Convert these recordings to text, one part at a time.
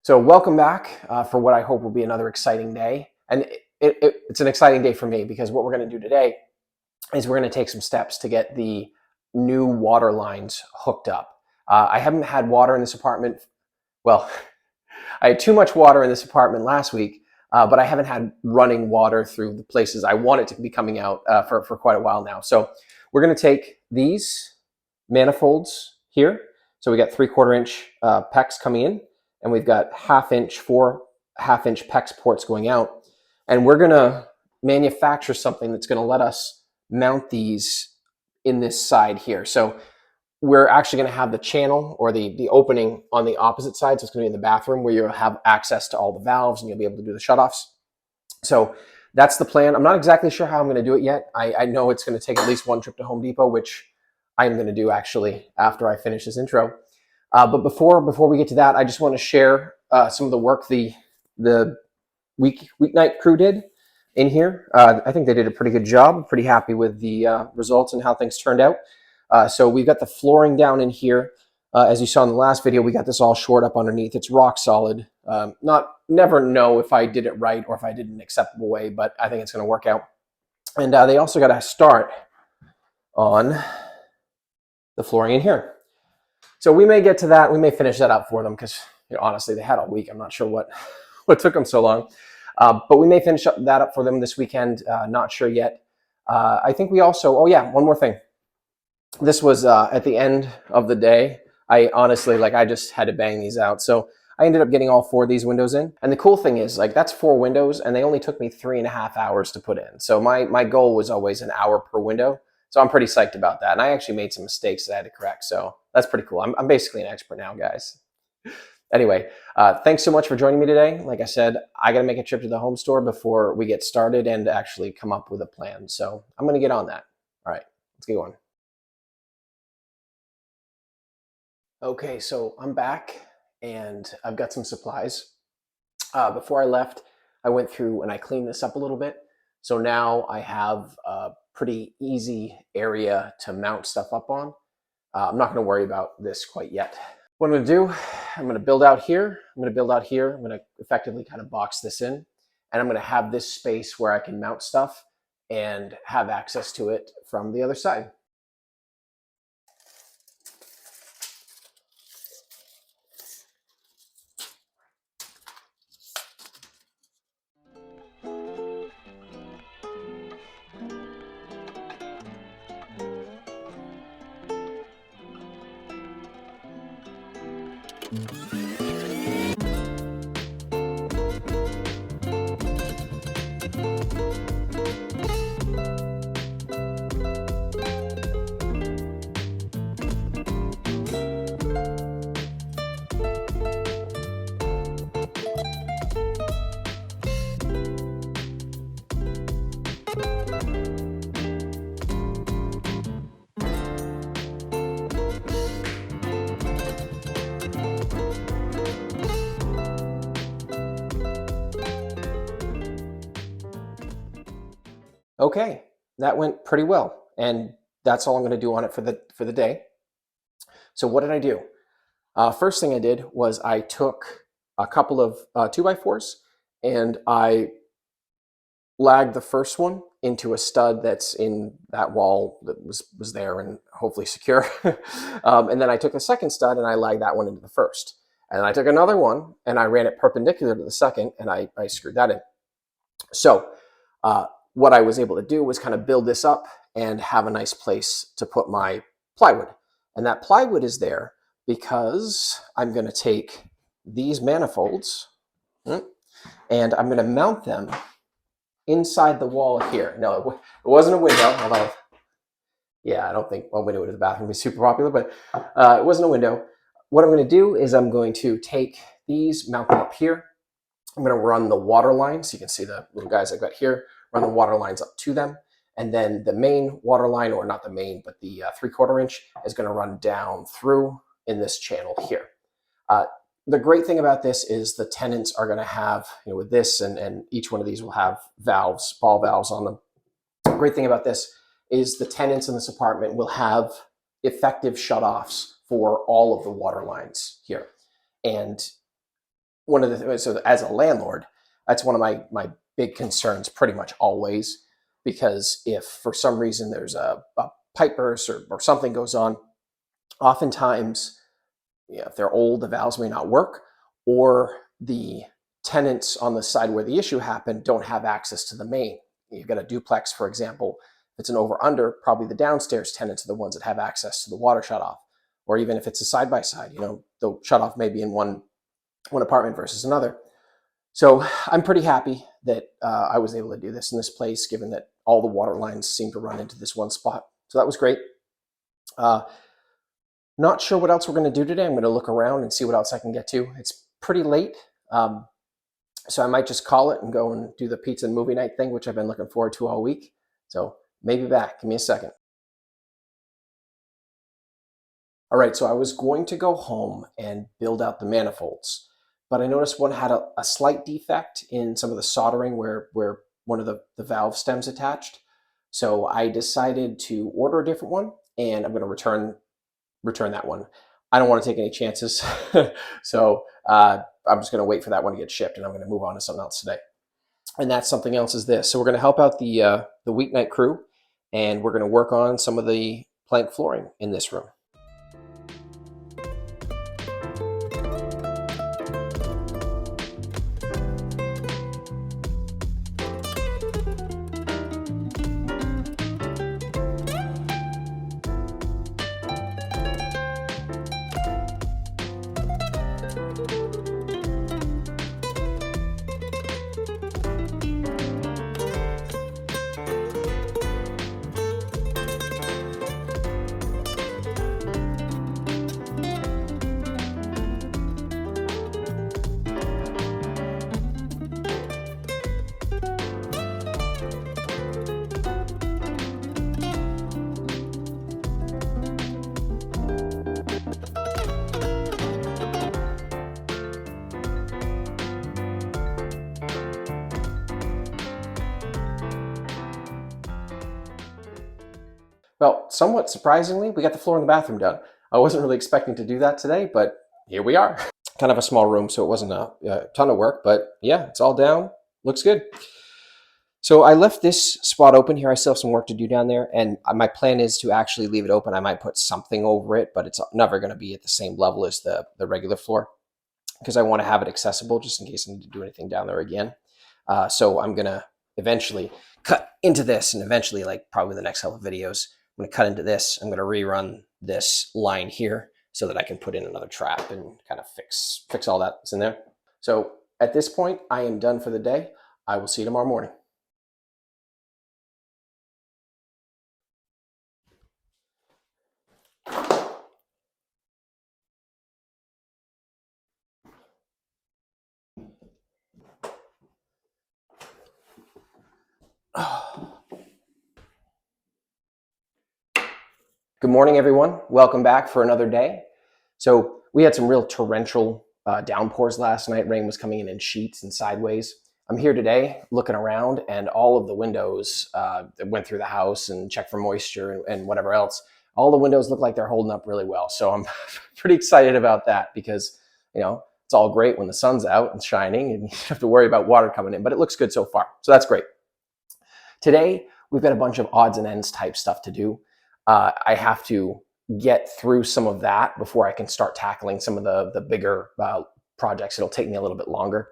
So welcome back for what I hope will be another exciting day. And it's an exciting day for me because what we're going to do today is we're going to take some steps to get the new water lines hooked up. I haven't had water in this apartment. Well, I had too much water in this apartment last week, but I haven't had running water through the places I want it to be coming out for quite a while now. So we're going to take these manifolds here. So we got 3/4 inch PEX coming in, and we've got 4 half-inch PEX ports going out. And we're going to manufacture something that's going to let us mount these in this side here. So we're actually going to have the channel or the opening on the opposite side. So it's going to be in the bathroom where you'll have access to all the valves and you'll be able to do the shutoffs. So that's the plan. I'm not exactly sure how I'm going to do it yet. I know it's going to take at least one trip to Home Depot, which I'm going to do actually after I finish this intro. But before we get to that, I just want to share some of the work the weeknight crew did in here. I think they did a pretty good job. I'm pretty happy with the results and how things turned out. So we've got the flooring down in here. As you saw in the last video, we got this all shored up underneath. It's rock solid. Never know if I did it right or if I did it in an acceptable way, but I think it's going to work out. And they also got to start on the flooring in here. So we may get to that. We may finish that up for them because, honestly, they had all week. I'm not sure what took them so long. But we may finish that up for them this weekend. Not sure yet. I think we also, oh yeah, one more thing. This was at the end of the day. I honestly, I just had to bang these out. So I ended up getting all 4 of these windows in. And the cool thing is, that's 4 windows, and they only took me 3.5 hours to put in. So my goal was always an hour per window. So I'm pretty psyched about that. And I actually made some mistakes that I had to correct. So that's pretty cool. I'm basically an expert now, guys. Anyway, thanks so much for joining me today. Like I said, I got to make a trip to the home store before we get started and actually come up with a plan. So I'm going to get on that. All right, let's get going. Okay, so I'm back and I've got some supplies. Before I left, I went through and I cleaned this up a little bit. So now I have a pretty easy area to mount stuff up on. I'm not going to worry about this quite yet. What I'm going to do, I'm going to build out here. I'm going to build out here. I'm going to effectively kind of box this in. And I'm going to have this space where I can mount stuff and have access to it from the other side. Okay, that went pretty well, and that's all I'm going to do on it for the day. So what did I do? First thing I did was I took a couple of 2x4s and I lagged the first one into a stud that's in that wall that was there and hopefully secure. And then I took the second stud and I lagged that one into the first. And I took another one and I ran it perpendicular to the second and I screwed that in. So what I was able to do was kind of build this up and have a nice place to put my plywood. And that plywood is there because I'm going to take these manifolds and I'm going to mount them inside the wall here. No, it wasn't a window, although, yeah, I don't think a window in the bathroom would be super popular, but it wasn't a window. What I'm going to do is I'm going to take these, mount them up here. I'm going to run the water line, so you can see the little guys I've got here, run the water lines up to them. And then the main water line, or not the main, but the 3/4 inch is going to run down through in this channel here. The great thing about this is the tenants are going to have, with this, and each one of these will have valves, ball valves on them. The great thing about this is the tenants in this apartment will have effective shutoffs for all of the water lines here. And one of the, so as a landlord, that's one of my big concerns pretty much always, because if for some reason there's a pipe burst or something goes on, oftentimes, if they're old, the valves may not work, or the tenants on the side where the issue happened don't have access to the main. You've got a duplex, for example. If it's an over-under, probably the downstairs tenants are the ones that have access to the water shutoff. Or even if it's a side-by-side, the shutoff may be in one apartment versus another. So I'm pretty happy that I was able to do this in this place, given that all the water lines seem to run into this one spot. So that was great. Not sure what else we're going to do today. I'm going to look around and see what else I can get to. It's pretty late, so I might just call it and go and do the pizza and movie night thing, which I've been looking forward to all week. So maybe back. Give me a second. All right, so I was going to go home and build out the manifolds, but I noticed one had a slight defect in some of the soldering where one of the valve stems attached. So I decided to order a different one, and I'm going to return that one. I don't want to take any chances. So I'm just going to wait for that one to get shipped, and I'm going to move on to something else today. And that something else is this. So we're going to help out the weeknight crew, and we're going to work on some of the plank flooring in this room. Well, somewhat surprisingly, we got the floor in the bathroom done. I wasn't really expecting to do that today, but here we are. Kind of a small room, so it wasn't a ton of work, but yeah, it's all down. Looks good. So I left this spot open here. I still have some work to do down there, and my plan is to actually leave it open. I might put something over it, but it's never going to be at the same level as the regular floor, because I want to have it accessible just in case I need to do anything down there again. So I'm going to eventually cut into this, and eventually, like probably the next couple of videos, I'm going to cut into this. I'm going to rerun this line here so that I can put in another trap and kind of fix all that's in there. So at this point, I am done for the day. I will see you tomorrow morning. Good morning, everyone. Welcome back for another day. So we had some real torrential downpours last night. Rain was coming in sheets and sideways. I'm here today looking around, and all of the windows that went through the house and checked for moisture and whatever else, all the windows look like they're holding up really well. So I'm pretty excited about that, because it's all great when the sun's out and shining and you don't have to worry about water coming in, but it looks good so far. So that's great. Today, we've got a bunch of odds and ends type stuff to do. I have to get through some of that before I can start tackling some of the bigger projects. It'll take me a little bit longer.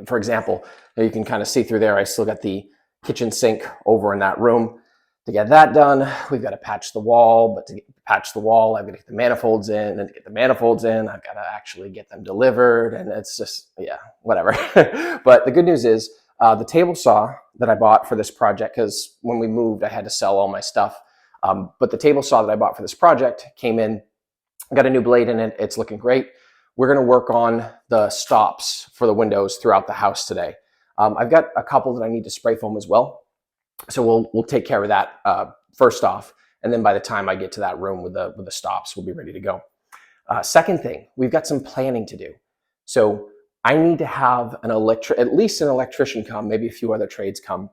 For example, you can kind of see through there, I still got the kitchen sink over in that room. To get that done, we've got to patch the wall, but to patch the wall, I've got to get the manifolds in, and to get the manifolds in, I've got to actually get them delivered, and it's just, yeah, whatever. But the good news is the table saw that I bought for this project, because when we moved, I had to sell all my stuff. But the table saw that I bought for this project came in, got a new blade in it. It's looking great. We're going to work on the stops for the windows throughout the house today. I've got a couple that I need to spray foam as well. So we'll take care of that first off. And then by the time I get to that room with the stops, we'll be ready to go. Second thing, we've got some planning to do. So I need to have at least an electrician come, maybe a few other trades come,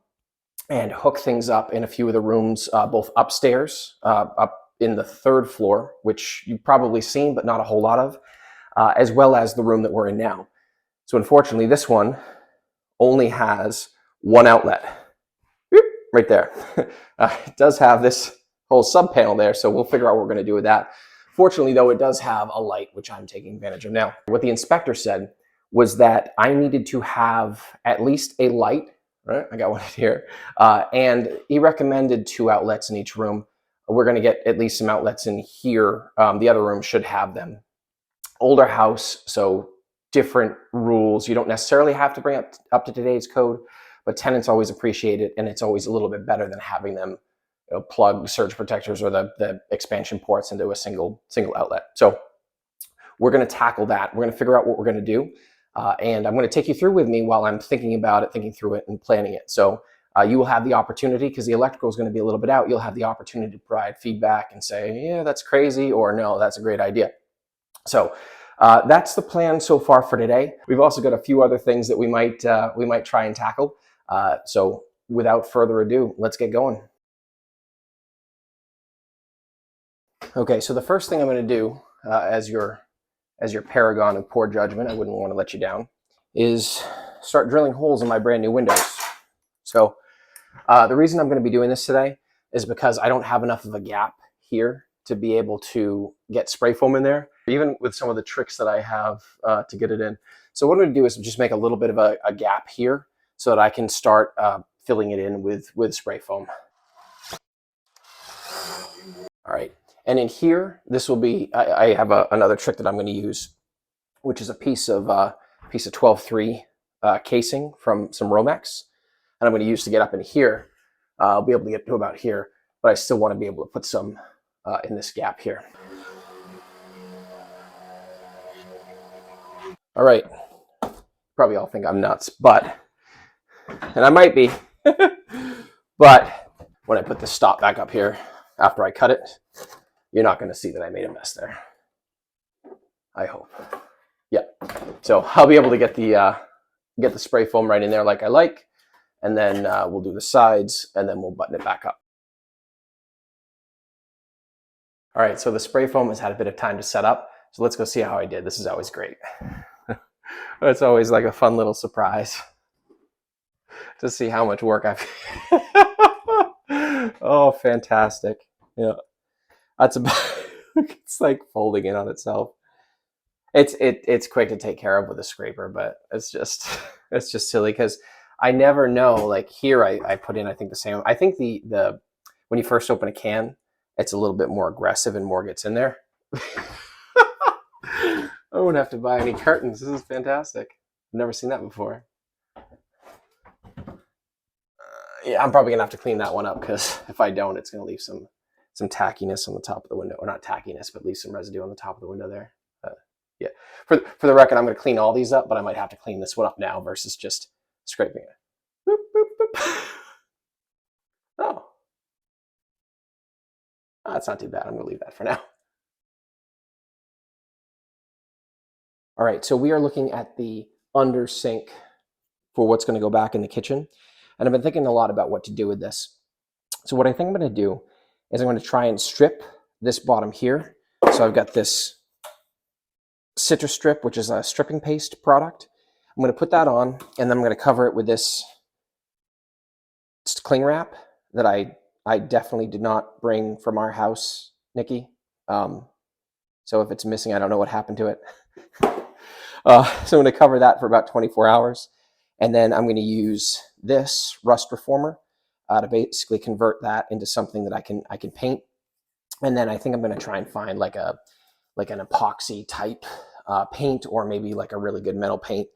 and hook things up in a few of the rooms, both upstairs, up in the third floor, which you've probably seen, but not a whole lot of, as well as the room that we're in now. So unfortunately, this one only has one outlet. Right there. It does have this whole sub panel there, so we'll figure out what we're going to do with that. Fortunately, though, it does have a light, which I'm taking advantage of now. What the inspector said was that I needed to have at least a light, right? I got one here. And he recommended 2 outlets in each room. We're going to get at least some outlets in here. The other room should have them. Older house, so different rules. You don't necessarily have to bring up to today's code, but tenants always appreciate it, and it's always a little bit better than having them plug surge protectors or the expansion ports into a single outlet. So we're going to tackle that. We're going to figure out what we're going to do, and I'm going to take you through with me while I'm thinking about it, thinking through it, and planning it. So you will have the opportunity, because the electrical is going to be a little bit out, you'll have the opportunity to provide feedback and say, yeah, that's crazy, or no, that's a great idea. So that's the plan so far for today. We've also got a few other things that we might try and tackle. So without further ado, let's get going. Okay, so the first thing I'm going to do, as your paragon of poor judgment, I wouldn't want to let you down, is start drilling holes in my brand new windows. So the reason I'm going to be doing this today is because I don't have enough of a gap here to be able to get spray foam in there, even with some of the tricks that I have to get it in. So what I'm going to do is just make a little bit of a gap here so that I can start filling it in with spray foam. All right, and in here, this will be, I have another trick that I'm going to use, which is a piece of 12-3 casing from some Romex, and I'm going to use to get up in here. I'll be able to get to about here, but I still want to be able to put some in this gap here. All right, probably all think I'm nuts, and I might be, but when I put the stop back up here after I cut it, you're not going to see that I made a mess there. I hope. Yeah. So I'll be able to get the spray foam right in there like I like, and then we'll do the sides, and then we'll button it back up. All right, so the spray foam has had a bit of time to set up, so let's go see how I did. This is always great. It's always like a fun little surprise to see how much work I've... Oh, fantastic. Yeah, that's about... It's like folding in on itself. It's quick to take care of with a scraper, but it's just silly because I never know. Like here, I put in, I think the same. I think the when you first open a can, it's a little bit more aggressive and more gets in there. I won't have to buy any cartons. This is fantastic. I've never seen that before. Yeah, I'm probably gonna have to clean that one up, because if I don't, it's gonna leave some tackiness on the top of the window, or not tackiness, but leave some residue on the top of the window there. Yeah, for the record, I'm gonna clean all these up, but I might have to clean this one up now versus just scraping it. Boop, boop, boop. Oh, that's not too bad. I'm gonna leave that for now. All right, so we are looking at the under sink for what's going to go back in the kitchen. And I've been thinking a lot about what to do with this. So what I think I'm going to do is I'm going to try and strip this bottom here. So I've got this citrus strip, which is a stripping paste product. I'm going to put that on, and then I'm going to cover it with this cling wrap that I definitely did not bring from our house, Nikki. So if it's missing, I don't know what happened to it. So I'm going to cover that for about 24 hours. And then I'm going to use this rust reformer to basically convert that into something that I can paint. And then I think I'm going to try and find like an epoxy type paint, or maybe like a really good metal paint,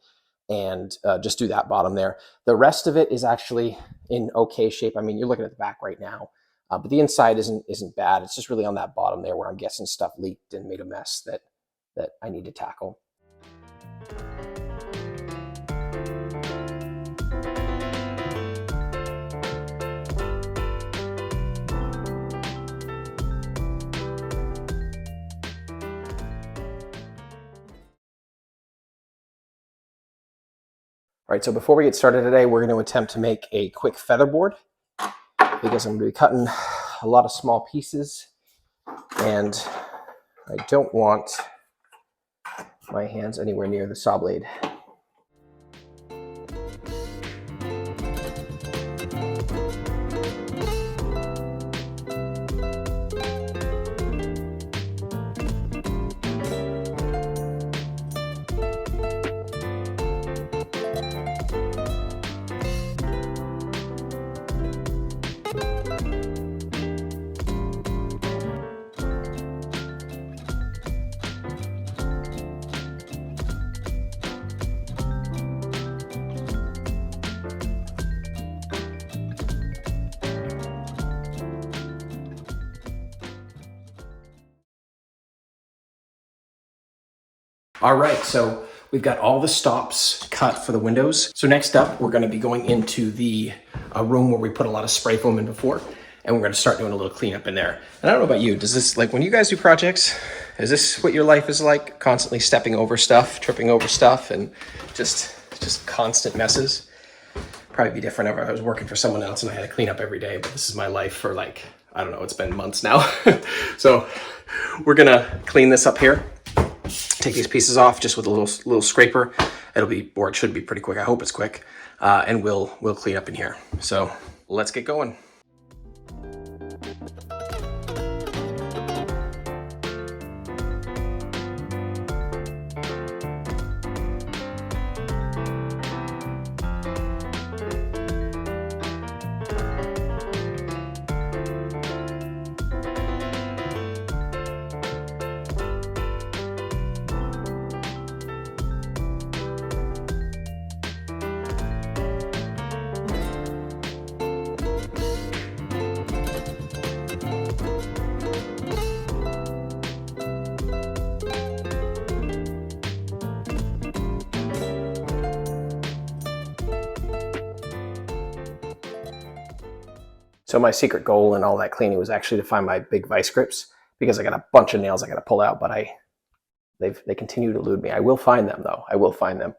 and just do that bottom there. The rest of it is actually in okay shape. I mean, you're looking at the back right now, but the inside isn't bad. It's just really on that bottom there where I'm guessing stuff leaked and made a mess that I need to tackle. All right, so before we get started today, we're going to attempt to make a quick featherboard, because I'm going to be cutting a lot of small pieces, and I don't want my hands anywhere near the saw blade. All right, so we've got all the stops cut for the windows. So next up, we're gonna be going into the room where we put a lot of spray foam in before, and we're gonna start doing a little cleanup in there. And I don't know about you, does this, like when you guys do projects, is this what your life is like? Constantly stepping over stuff, tripping over stuff, and just constant messes? Probably be different if I was working for someone else and I had to clean up every day, but this is my life for like, I don't know, it's been months now. So we're gonna clean this up here. Take these pieces off just with a little scraper. It'll be, or it should be pretty quick. I hope it's quick. And we'll clean up in here. So let's get going. So my secret goal in all that cleaning was actually to find my big vice grips, because I got a bunch of nails I got to pull out, but they continue to elude me. I will find them though. I will find them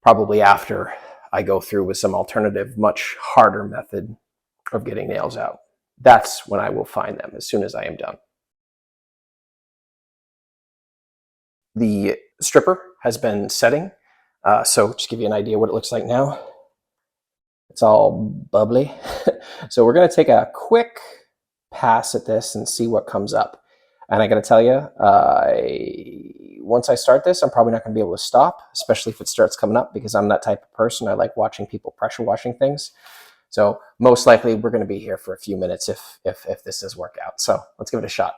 probably after I go through with some alternative, much harder method of getting nails out. That's when I will find them, as soon as I am done. The stripper has been setting. So just give you an idea what it looks like now. It's all bubbly. So we're going to take a quick pass at this and see what comes up. And I got to tell you, once I start this, I'm probably not going to be able to stop, especially if it starts coming up, because I'm that type of person. I like watching people pressure washing things. So most likely we're going to be here for a few minutes if this does work out. So let's give it a shot.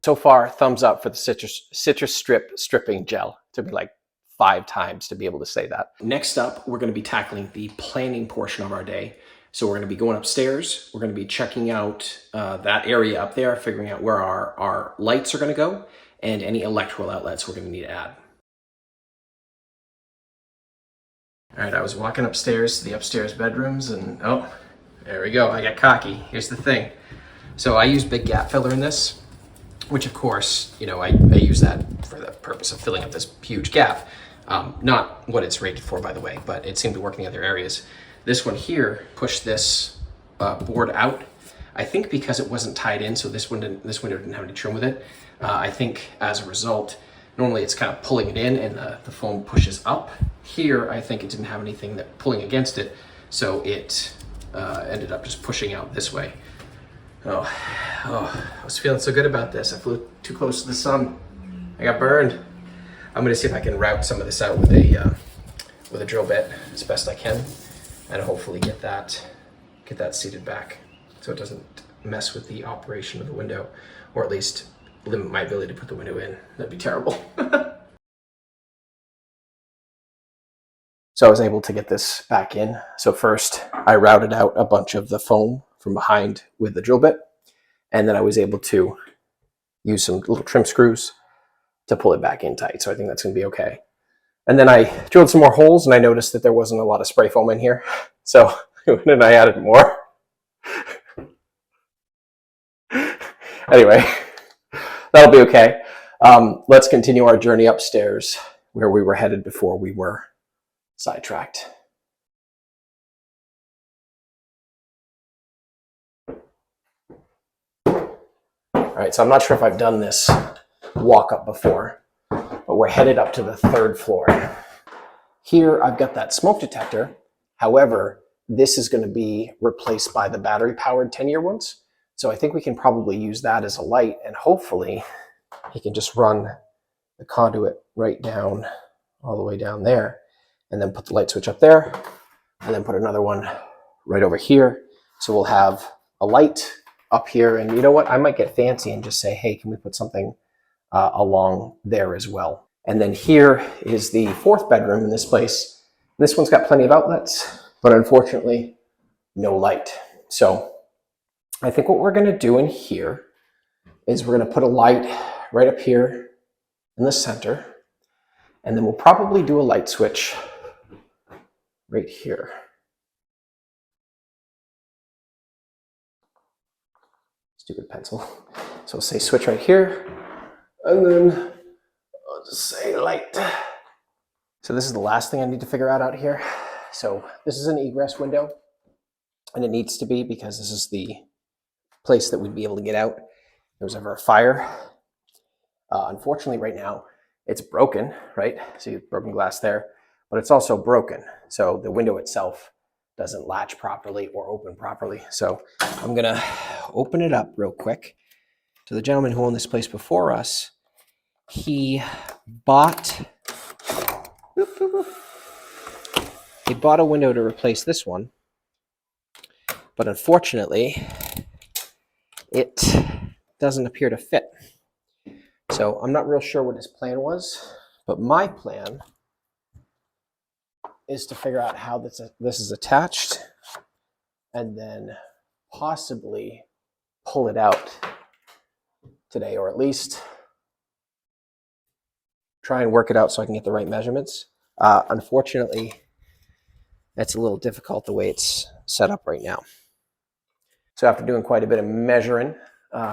So far, thumbs up for the citrus stripping gel. It took me like 5 times to be able to say that. Next up, we're going to be tackling the planning portion of our day. So we're going to be going upstairs. We're going to be checking out that area up there, figuring out where our lights are going to go, and any electrical outlets we're going to need to add. All right, I was walking upstairs to the upstairs bedrooms, and oh, there we go. I got cocky. Here's the thing. So I use big gap filler in this, which of course, you know, I use that for the purpose of filling up this huge gap. Not what it's rated for, by the way, but it seemed to work in the other areas. This one here pushed this board out, I think because it wasn't tied in, so this window didn't have any trim with it. I think as a result, normally it's kind of pulling it in and the foam pushes up. Here, I think it didn't have anything that pulling against it, so it ended up just pushing out this way. Oh, I was feeling so good about this. I flew too close to the sun. I got burned. I'm gonna see if I can route some of this out with a drill bit as best I can, and hopefully get that seated back so it doesn't mess with the operation of the window, or at least limit my ability to put the window in. That'd be terrible. So I was able to get this back in. So first I routed out a bunch of the foam from behind with the drill bit, and then I was able to use some little trim screws to pull it back in tight. So I think that's going to be okay. And then I drilled some more holes, and I noticed that there wasn't a lot of spray foam in here. So then I added more. Anyway, that'll be okay. Let's continue our journey upstairs where we were headed before we were sidetracked. All right, so I'm not sure if I've done this walk up before, but we're headed up to the 3rd floor. Here, I've got that smoke detector. However, this is going to be replaced by the battery-powered 10-year ones. So I think we can probably use that as a light, and hopefully you can just run the conduit right down all the way down there, and then put the light switch up there, and then put another one right over here. So we'll have a light up here, and you know what? I might get fancy and just say, hey, can we put something along there as well? And then here is the fourth bedroom in this place. This one's got plenty of outlets, but unfortunately, no light. So I think what we're going to do in here is we're going to put a light right up here in the center, and then we'll probably do a light switch right here. Stupid pencil. So we'll say switch right here, and then I'll just say light. So this is the last thing I need to figure out here. So this is an egress window, and it needs to be because this is the place that we'd be able to get out if there was ever a fire. Unfortunately, right now, it's broken, right? See broken glass there, but it's also broken. So the window itself doesn't latch properly or open properly. So I'm gonna open it up real quick. So the gentleman who owned this place before us, he bought a window to replace this one, but unfortunately, it doesn't appear to fit. So I'm not real sure what his plan was, but my plan is to figure out how this is attached and then possibly pull it out today, or at least try and work it out so I can get the right measurements. Unfortunately, that's a little difficult the way it's set up right now. So after doing quite a bit of measuring,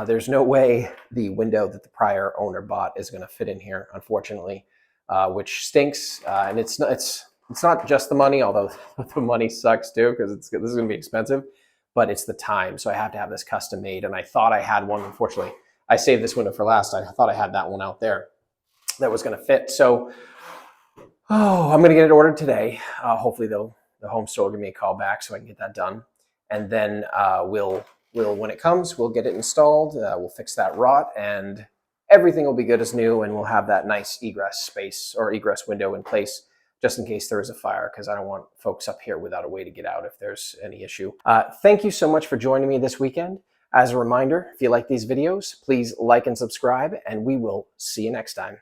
there's no way the window that the prior owner bought is going to fit in here, unfortunately, which stinks. And it's not just the money, although the money sucks too, because this is going to be expensive, but it's the time. So I have to have this custom made, and I thought I had one. Unfortunately, I saved this window for last. I thought I had that one out there that was going to fit. So, I'm going to get it ordered today. Hopefully, the home store will give me a call back so I can get that done, and then we'll when it comes, we'll get it installed. We'll fix that rot, and everything will be good as new, and we'll have that nice egress space or egress window in place just in case there is a fire, because I don't want folks up here without a way to get out if there's any issue. Thank you so much for joining me this weekend. As a reminder, if you like these videos, please like and subscribe, and we will see you next time.